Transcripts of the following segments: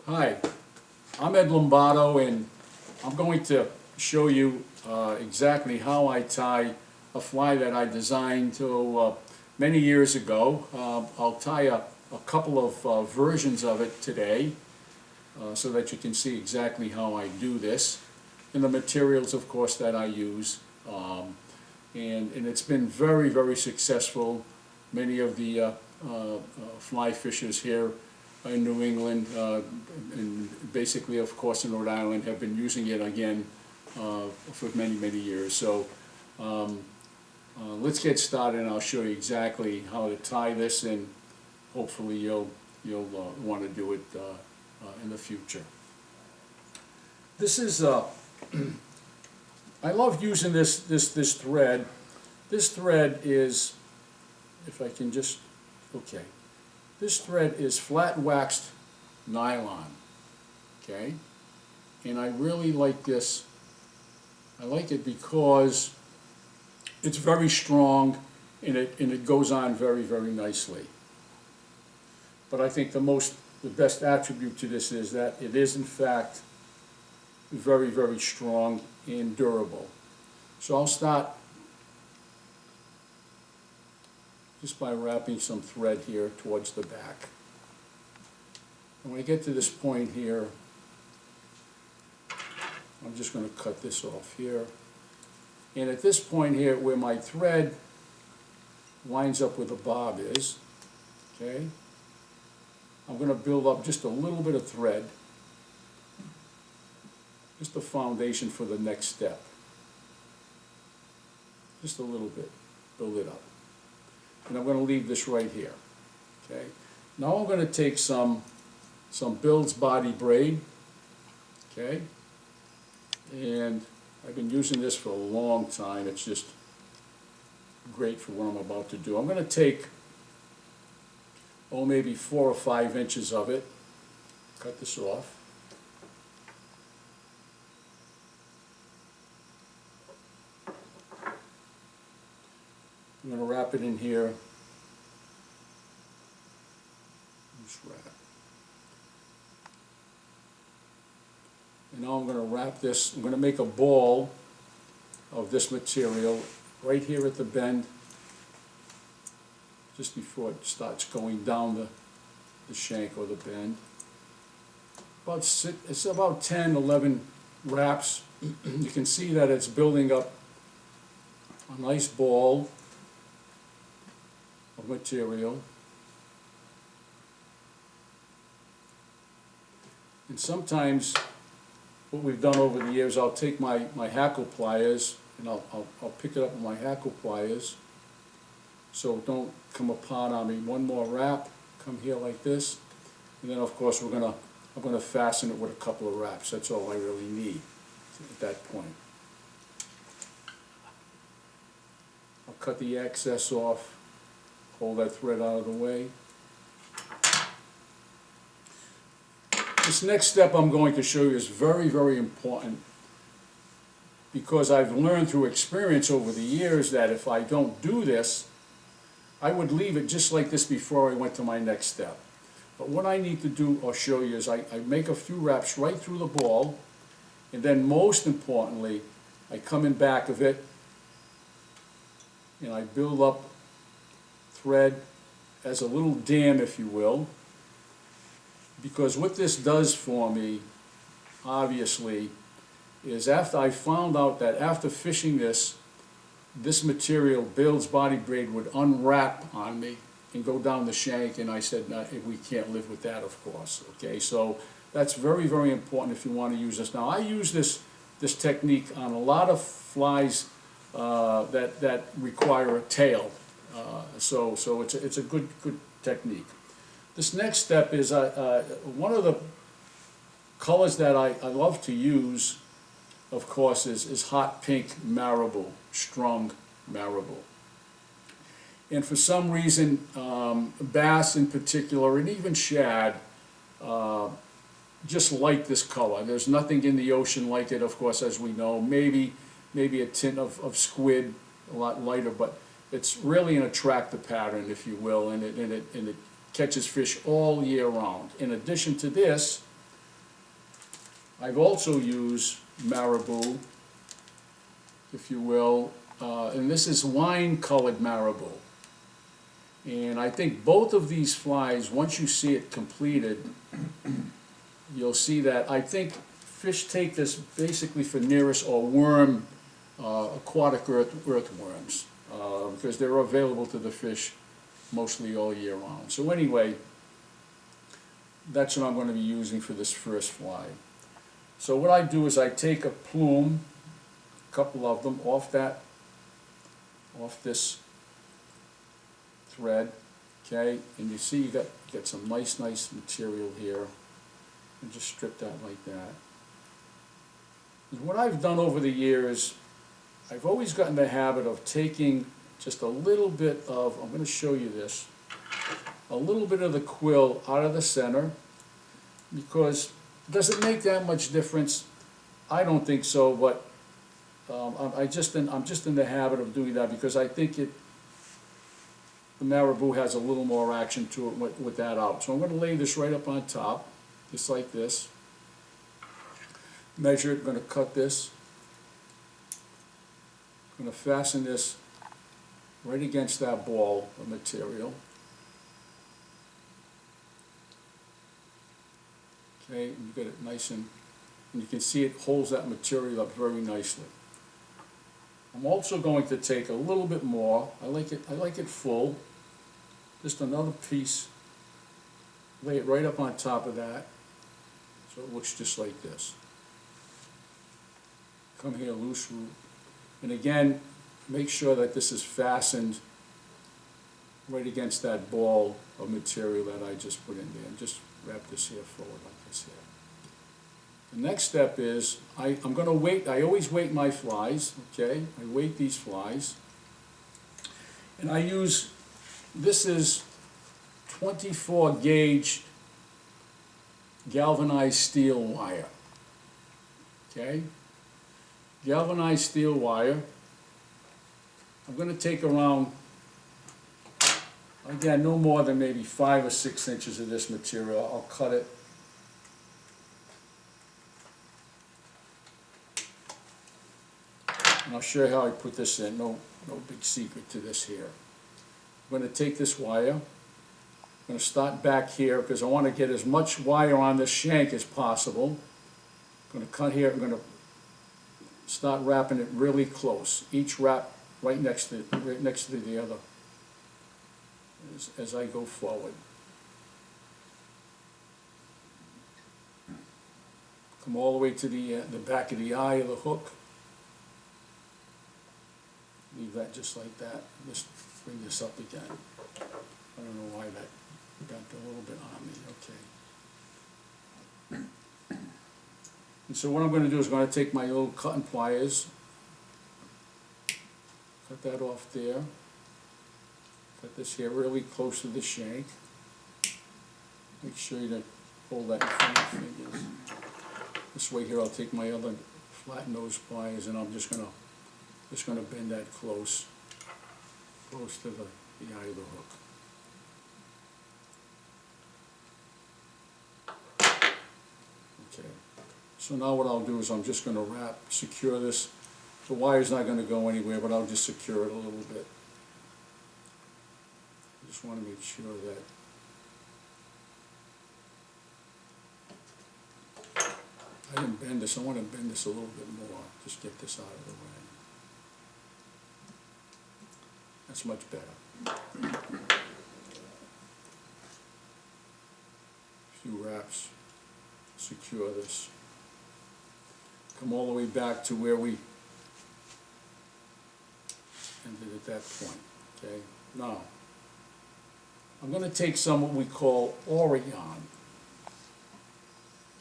Hi, I'm Ed Lombardo, and I'm going to show you exactly how I tie a fly that I designed many years ago. I'll tie a couple of versions of it today so that you can see exactly how I do this, and the materials, of course, that I use. And it's been very, very successful. Many of the fly fishers here in New England, and basically, of course, in Rhode Island, have been using it again for many, many years. So let's get started, and I'll show you exactly how to tie this, and hopefully you'll want to do it in the future. This is I love using this thread. This thread is, if I can just, okay. This thread is flat waxed nylon, okay? And I really like this. I like it because it's very strong and it goes on very, very nicely. But I think the best attribute to this is that it is in fact very, very strong and durable. So I'll start just by wrapping some thread here towards the back. And when I get to this point here, I'm just going to cut this off here. And at this point here, where my thread lines up where the bob is, okay, I'm going to build up just a little bit of thread, just a foundation for the next step. Just a little bit, build it up. And I'm going to leave this right here, okay? Now I'm going to take some Bill's body braid, okay? And I've been using this for a long time. It's just great for what I'm about to do. I'm going to take, maybe 4 or 5 inches of it, cut this off. I'm going to wrap it in here. Just wrap. And now I'm going to wrap this. I'm going to make a ball of this material right here at the bend, just before it starts going down the shank or the bend. It's about 10, 11 wraps. You can see that it's building up a nice ball of material. And sometimes what we've done over the years, I'll take my Hackle pliers and I'll pick it up with my Hackle pliers so it don't come apart on me. One more wrap, come here like this, and then of course I'm gonna fasten it with a couple of wraps. That's all I really need at that point. I'll cut the excess off. Hold that thread out of the way. This next step I'm going to show you is very, very important because I've learned through experience over the years that if I don't do this, I would leave it just like this before I went to my next step. But what I need to do or show you is I make a few wraps right through the ball, and then most importantly, I come in back of it and I build up thread as a little dam, if you will, because what this does for me, obviously, is after I found out that after fishing this material, Bill's body braid, would unwrap on me and go down the shank, and I said, no, we can't live with that, of course, okay? So that's very, very important if you want to use this. Now, I use this technique on a lot of flies that require a tail. So it's a good technique. This next step is one of the colors that I love to use, of course, is hot pink Marabou, strung Marabou. And for some reason, bass in particular, and even shad, just like this color. There's nothing in the ocean like it, of course, as we know. Maybe a tint of squid, a lot lighter, but it's really an attractive pattern, if you will, and it catches fish all year round. In addition to this, I've also used Marabou, if you will, and this is wine-colored Marabou. And I think both of these flies, once you see it completed, you'll see that I think fish take this basically for nearest or worm, aquatic earthworms, because they're available to the fish mostly all year round. So anyway, that's what I'm going to be using for this first fly. So what I do is I take a plume, a couple of them, off this thread, okay, and you see you got some nice material here, and just strip that like that. And what I've done over the years, I've always gotten the habit of taking just a little bit of, I'm going to show you this, a little bit of the quill out of the center, because does it make that much difference? I don't think so, but I'm just in the habit of doing that because I think the Marabou has a little more action to it with that out. So I'm going to lay this right up on top, just like this. Measure it, I'm going to cut this. I'm going to fasten this right against that ball of material. Okay, and you get it nice and you can see it holds that material up very nicely. I'm also going to take a little bit more. I like it full. Just another piece. Lay it right up on top of that, so it looks just like this. Come here, loose root, and again, make sure that this is fastened right against that ball of material that I just put in there, and just wrap this here forward like this here. The next step is, I'm going to weight, I always weight my flies, okay? I weight these flies. And I use, this is 24 gauge galvanized steel wire, okay? Galvanized steel wire. I'm going to take around, again, no more than maybe 5 or 6 inches of this material. I'll cut it. And I'll show you how I put this in. No big secret to this here. I'm going to take this wire. I'm going to start back here because I want to get as much wire on this shank as possible. I'm going to cut here. I'm going to start wrapping it really close. Each wrap right next to the other as I go forward. Come all the way to the back of the eye of the hook. Leave that just like that. Just bring this up again. I don't know why that got a little bit on me. Okay. And so what I'm going to do is I'm going to take my little cutting pliers, cut that off there, cut this here really close to the shank. Make sure you don't hold that in front of your fingers. This way here I'll take my other flat nose pliers and I'm just going to bend that close to the eye of the hook. Okay. So now what I'll do is I'm just going to secure this. The wire's not going to go anywhere, but I'll just secure it a little bit. I just want to make sure that I didn't bend this. I want to bend this a little bit more. Just get this out of the way. That's much better. A few wraps. Secure this. Come all the way back to where we ended at that point. Okay. Now, I'm going to take some what we call Orion.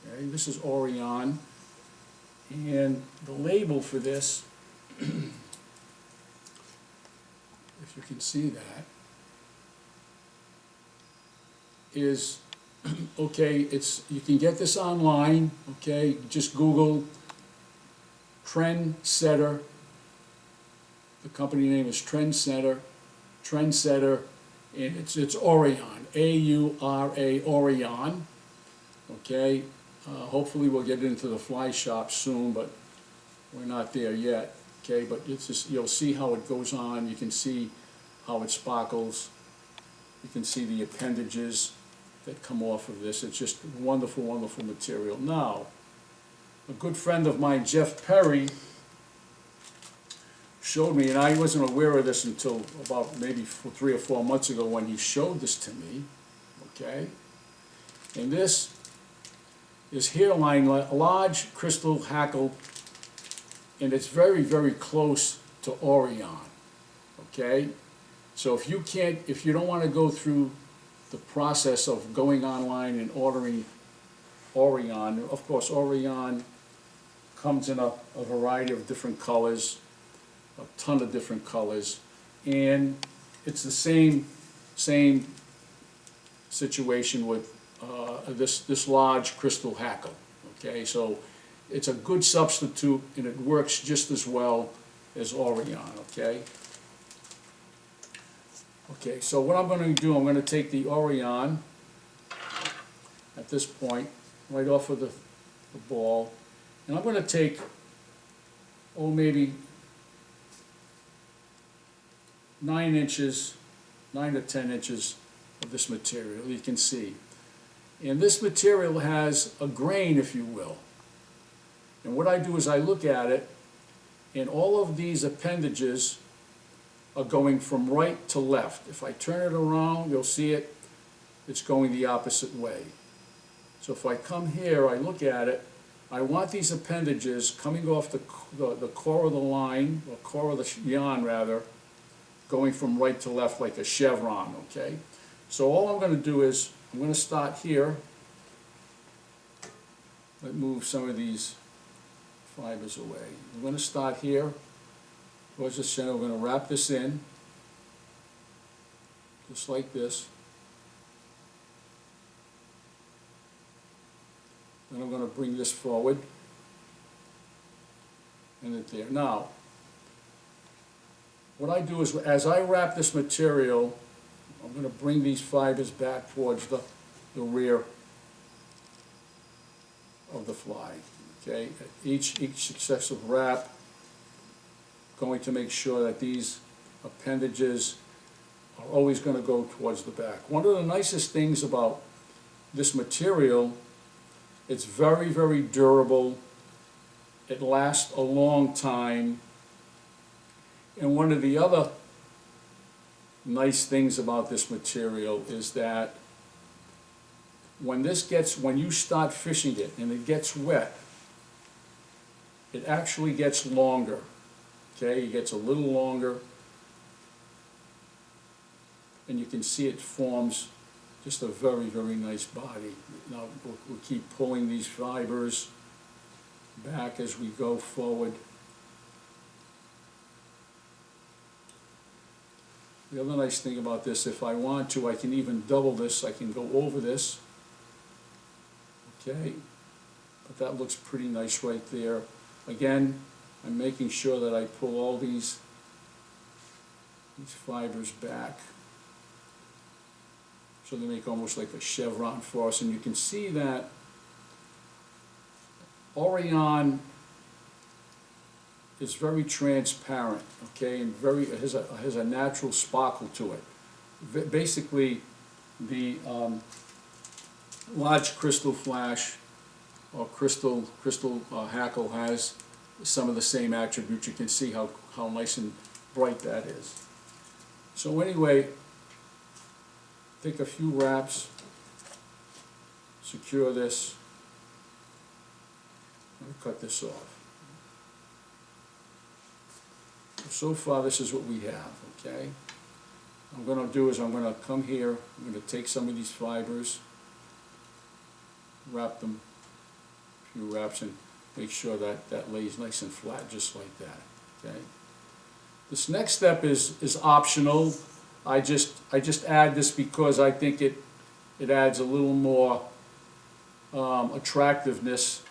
Okay. This is Orion, and the label for this, if you can see that, is okay. You can get this online. Okay, just Google Trendsetter. The company name is Trendsetter, and it's Orion, A-U-R-A, Orion. Okay, Hopefully we'll get into the fly shop soon, but we're not there yet. Okay, but it's just, you'll see how it goes on. You can see how it sparkles. You can see the appendages that come off of this. It's just wonderful, wonderful material. Now, a good friend of mine, Jeff Perry, showed me, and I wasn't aware of this until about maybe 3 or 4 months ago when he showed this to me, okay? And this is Hareline, large Krystal Hackle, and it's very, very close to Orion, okay? So if you don't want to go through the process of going online and ordering Orion, of course Orion comes in a variety of different colors, a ton of different colors, and it's the same situation with this large Krystal Hackle. Okay, so it's a good substitute and it works just as well as Orion. Okay, so what I'm going to do, I'm going to take the Orion at this point right off of the ball, and I'm going to take, maybe 9 to 10 inches of this material, you can see. And this material has a grain, if you will. And what I do is I look at it, and all of these appendages are going from right to left. If I turn it around, you'll see it's going the opposite way. So if I come here, I look at it, I want these appendages coming off the core of the line, or core of the yarn rather, going from right to left like a chevron, okay? So all I'm going to do is, I'm going to start here. Let's move some of these fibers away. I'm going to start here towards the center. We're going to wrap this in, just like this. Then I'm going to bring this forward, and it there. Now, what I do is, as I wrap this material, I'm going to bring these fibers back towards the rear of the fly. Okay, each successive wrap, going to make sure that these appendages are always going to go towards the back. One of the nicest things about this material, it's very, very durable. It lasts a long time. And one of the other nice things about this material is that when you start fishing it and it gets wet, it actually gets longer. Okay, it gets a little longer, and you can see it forms just a very, very nice body. Now we'll keep pulling these fibers back as we go forward. The other nice thing about this, if I want to, I can even double this. I can go over this. Okay, but that looks pretty nice right there. Again, I'm making sure that I pull all these fibers back so they make almost like a chevron for us. And you can see that Orion is very transparent, okay, and has a natural sparkle to it. Basically, the large Krystal flash or Krystal Hackle has some of the same attributes. You can see how nice and bright that is. So anyway, take a few wraps, secure this, and cut this off. So far this is what we have, okay? What I'm going to do is I'm going to come here, I'm going to take some of these fibers, wrap them, a few wraps, and make sure that that lays nice and flat just like that, okay? This next step is optional. I just add this because I think it adds a little more attractiveness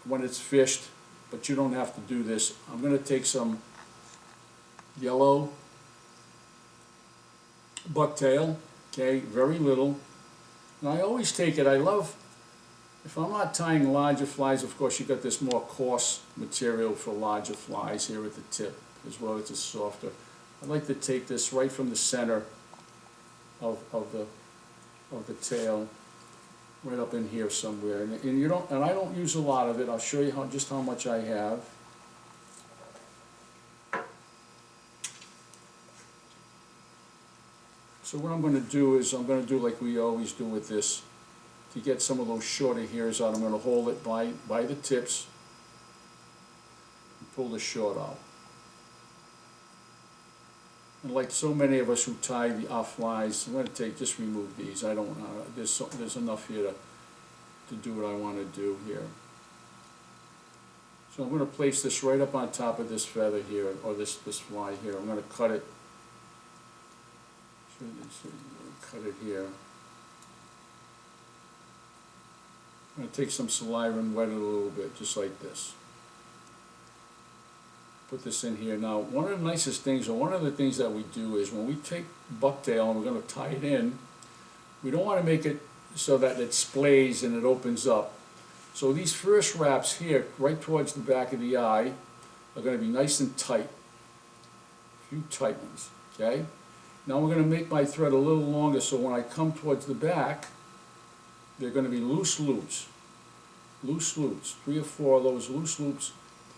when it's fished, but you don't have to do this. I'm going to take some yellow bucktail, okay, very little. And I always take it, I love If I'm not tying larger flies, of course you got this more coarse material for larger flies here at the tip, as well as it's softer. I like to take this right from the center of the tail, right up in here somewhere. And you don't, and I don't use a lot of it. I'll show you just how much I have. So what I'm going to do is I'm going to do like we always do with this. To get some of those shorter hairs out, I'm going to hold it by the tips and pull the short out. And like so many of us who tie our flies, I'm going to just remove these. I don't there's enough here to do what I want to do here. So I'm going to place this right up on top of this feather here, or this fly here. I'm going to cut it. Cut it here. I'm going to take some saliva and wet it a little bit, just like this. Put this in here. Now, one of the nicest things, or one of the things that we do is when we take bucktail and we're going to tie it in, we don't want to make it so that it splays and it opens up. So these first wraps here, right towards the back of the eye, are going to be nice and tight. A few tight ones, okay? Now we're going to make my thread a little longer, so when I come towards the back, they're going to be loose loops. Loose loops. 3 or 4 of those loose loops.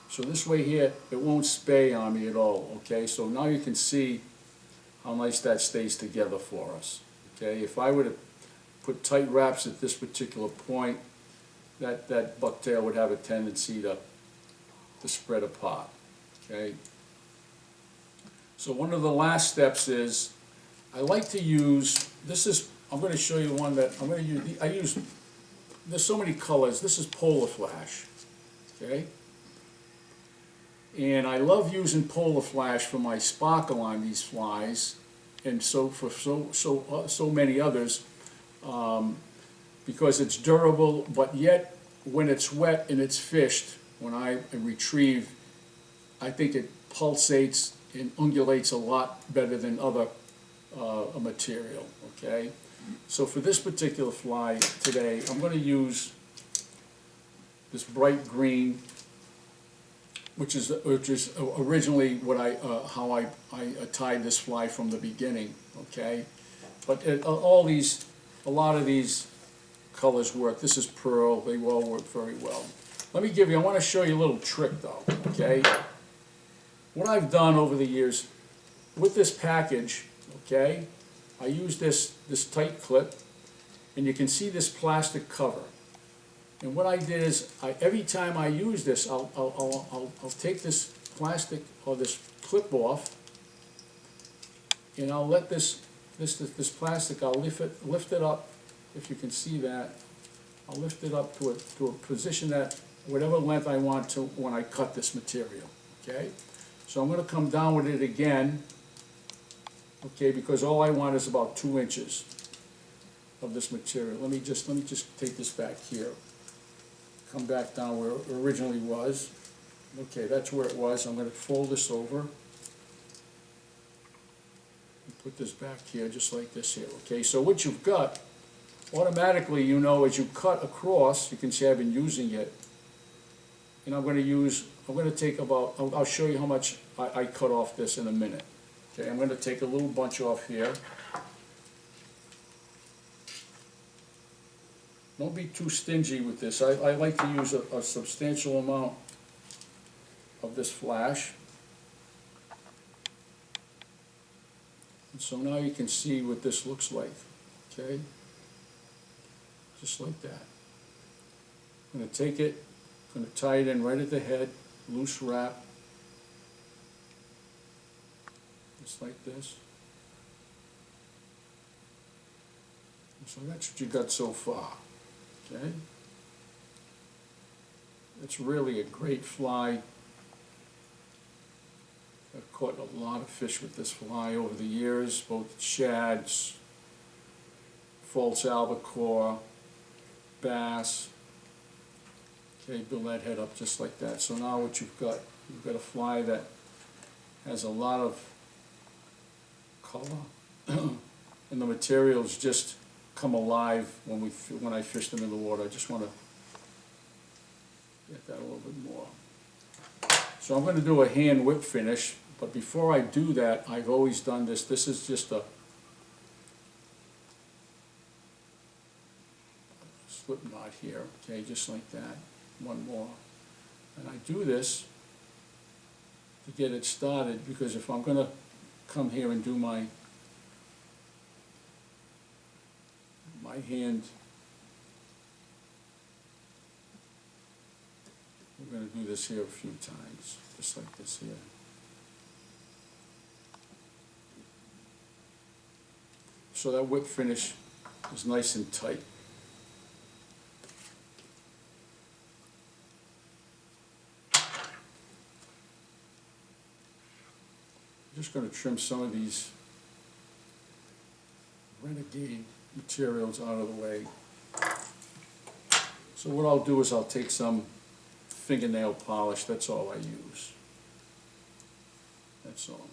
So this way here, it won't spay on me at all, okay? So now you can see how nice that stays together for us, okay? If I were to put tight wraps at this particular point, that bucktail would have a tendency to spread apart, okay? So one of the last steps is, I like to use, I'm going to show you one that I'm going to use, there's so many colors. This is Polar Flash, okay? And I love using Polar Flash for my sparkle on these flies, and so for so many others, because it's durable, but yet when it's wet and it's fished, when I retrieve, I think it pulsates and undulates a lot better than other material, okay? So for this particular fly today, I'm going to use this bright green, which is originally what how I tied this fly from the beginning, okay? But a lot of these colors work. This is pearl. They all work very well. I want to show you a little trick though, okay? What I've done over the years with this package, okay, I use this tight clip, and you can see this plastic cover. And what I did is, every time I use this, I'll take this plastic or this clip off, and I'll let this plastic, I'll lift it up. If you can see that, I'll lift it up to a position that whatever length I want to when I cut this material. Okay, so I'm going to come down with it again. Okay, because all I want is about 2 inches of this material. Let me just take this back here. Come back down where it originally was. Okay, that's where it was. I'm going to fold this over and put this back here, just like this here. Okay, so what you've got, automatically, you know, as you cut across, you can see I've been using it. And I'm going to take about, I'll show you how much I cut off this in a minute. Okay, I'm going to take a little bunch off here. Don't be too stingy with this. I like to use a substantial amount of this flash. And so now you can see what this looks like, okay? Just like that. I'm going to take it, I'm going to tie it in right at the head, loose wrap. Just like this. So that's what you got so far. Okay? It's really a great fly. I've caught a lot of fish with this fly over the years, both shads, false albacore, bass. Okay, build that head up just like that. So now what you've got a fly that has a lot of color, and the materials just come alive when I fish them in the water. I just want to Get that a little bit more. So I'm going to do a hand whip finish, but before I do that, I've always done this. This is just a slip knot here, okay, just like that. One more. And I do this to get it started, because if I'm going to come here and do my hand, we're going to do this here a few times, just like this here. So that whip finish is nice and tight. I'm just going to trim some of these renegade materials out of the way. So what I'll do is I'll take some fingernail polish, that's all I use. That's all.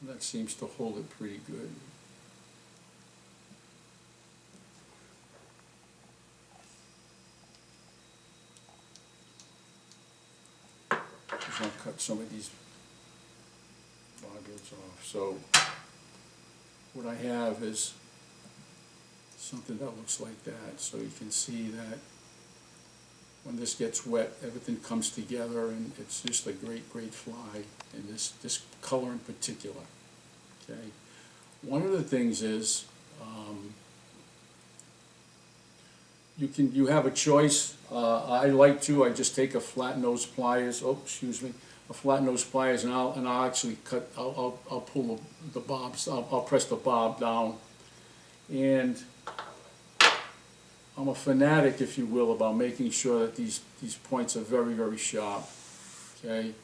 That seems to hold it pretty good. Just want to cut some of these boggles off. So what I have is something that looks like that. So you can see that when this gets wet, everything comes together, and it's just a great, great fly, and this color in particular. Okay. One of the things is you have a choice. I just take a flat nose pliers. Oh, excuse me, a flat nose pliers, and I'll actually cut. I'll pull the bobs. I'll press the bob down, and I'm a fanatic, if you will, about making sure that these points are very, very sharp. Okay.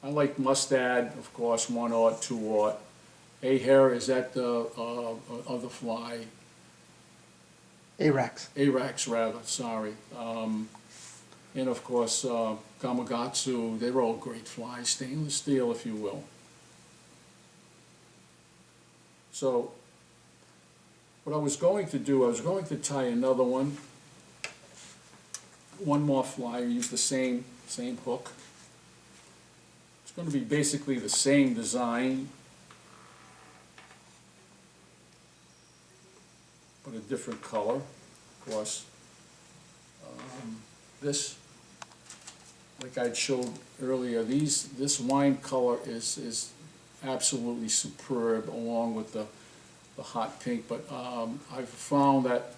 I like mustard, of course, 1/0, 2/0. A hair is at the of the fly. Arax. Arax, rather. Sorry. And of course, Gamakatsu. They're all great flies, stainless steel, if you will. So what I was going to do, I was going to tie another one more fly. Use the same hook. It's going to be basically the same design, but a different color, of course. This, like I showed earlier, this wine color is absolutely superb, along with the hot pink. But I've found that